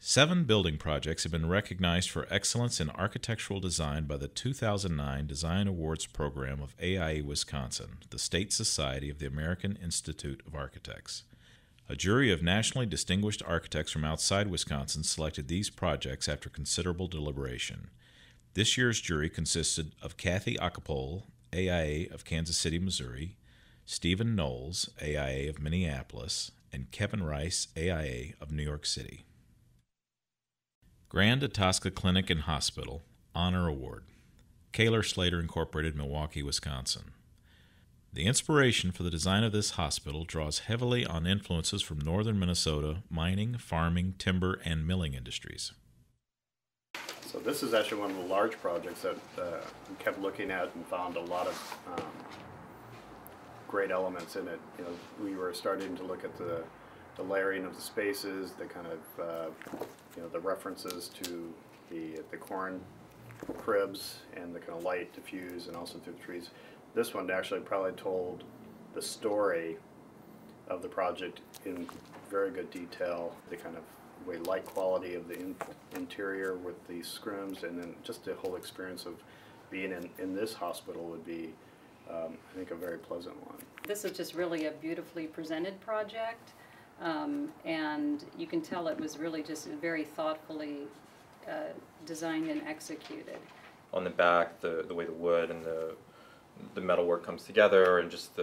7 building projects have been recognized for excellence in architectural design by the 2009 Design Awards program of AIA Wisconsin, the State Society of the American Institute of Architects. A jury of nationally distinguished architects from outside Wisconsin selected these projects after considerable deliberation. This year's jury consisted of Kathy Achelpohl, AIA of Kansas City, Missouri, Stephen Knowles, AIA of Minneapolis, and Kevin Rice, AIA of New York City. Grand Itasca Clinic and Hospital, Honor Award. Kaler Slater Incorporated, Milwaukee, Wisconsin. The inspiration for the design of this hospital draws heavily on influences from northern Minnesota mining, farming, timber, and milling industries. So this is actually one of the large projects that we kept looking at and found a lot of great elements in it. You know, we were starting to look at the layering of the spaces, the kind of the references to the corn cribs and the kind of light diffuse and also through the trees. This one actually probably told the story of the project in very good detail, the kind of light quality of the interior with the scrums, and then just the whole experience of being in this hospital would be, I think, a very pleasant one. This is just really a beautifully presented project, and you can tell it was really just very thoughtfully designed and executed. On the back, the way the wood and the metalwork comes together, and just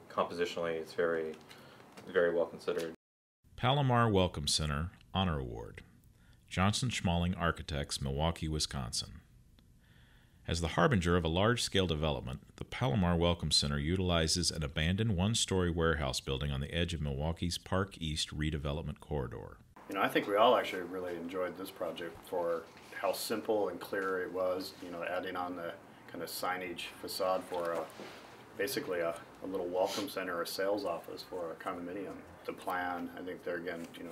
compositionally, it's very, very well considered. Palomar Welcome Center, Honor Award. Johnson Schmalling Architects, Milwaukee, Wisconsin. As the harbinger of a large-scale development, the Palomar Welcome Center utilizes an abandoned one-story warehouse building on the edge of Milwaukee's Park East redevelopment corridor. You know, I think we all actually really enjoyed this project for how simple and clear it was, you know, adding on the kind of signage facade for basically a little welcome center or sales office for a condominium. The plan, I think there again, you know,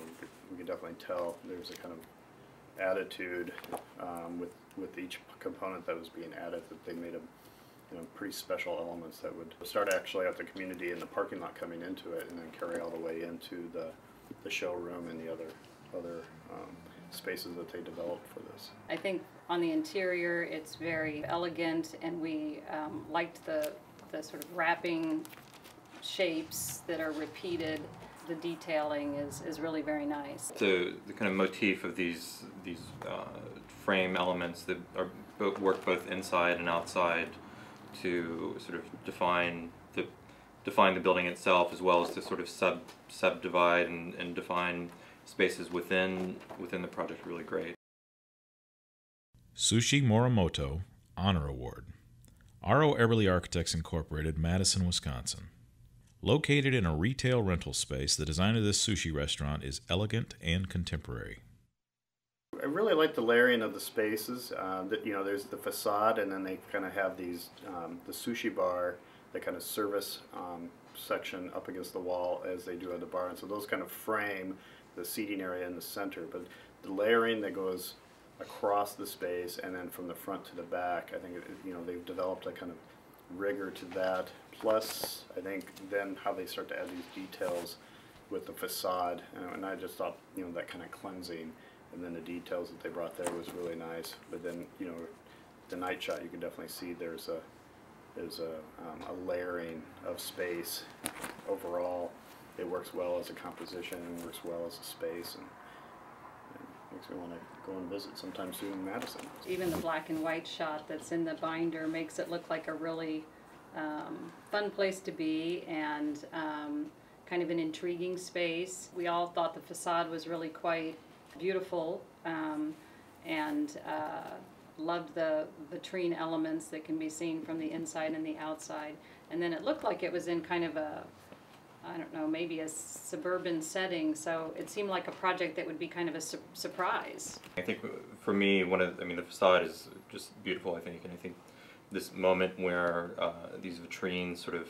we could definitely tell there's a kind of attitude with each component that was being added, that they made pretty special elements that would start actually at the community in the parking lot coming into it, and then carry all the way into the showroom and the other spaces that they developed for this. I think on the interior it's very elegant, and we liked the sort of wrapping shapes that are repeated. The detailing is really very nice. The kind of motif of these frame elements that work both inside and outside to sort of define the building itself, as well as to sort of subdivide and define spaces within the project, really great. Sushi Morimoto, Honor Award. R.O. Everly Architects Incorporated, Madison, Wisconsin. Located in a retail rental space, the design of this sushi restaurant is elegant and contemporary. I really like the layering of the spaces. There's the facade, and then they kind of have these the sushi bar, the kind of service section up against the wall as they do at the bar, and so those kind of frame the seating area in the center. But the layering that goes across the space and then from the front to the back, I think they've developed a kind of rigor to that. Plus, I think then how they start to add these details with the facade, and I just thought that kind of cleansing, and then the details that they brought there was really nice. But then the night shot, you can definitely see there's a layering of space. Overall, it works well as a composition and works well as a space, and makes me want to go and visit sometime soon in Madison. Even the black and white shot that's in the binder makes it look like a really fun place to be, and kind of an intriguing space. We all thought the facade was really quite beautiful, and loved the vitrine elements that can be seen from the inside and the outside. And then it looked like it was in kind of a, I don't know, maybe a suburban setting, so it seemed like a project that would be kind of a surprise. I think for me, the facade is just beautiful, I think, and I think this moment where these vitrines sort of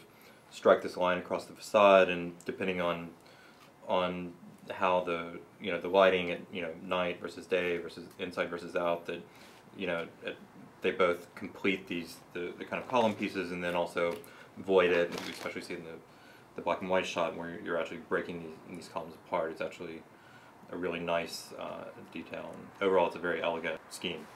strike this line across the facade, and depending on how the lighting at night versus day versus inside versus out, that they both complete the kind of column pieces, and then also void it. And we especially see in the black and white shot where you're actually breaking these columns apart. It's actually a really nice detail. And overall, it's a very elegant scheme.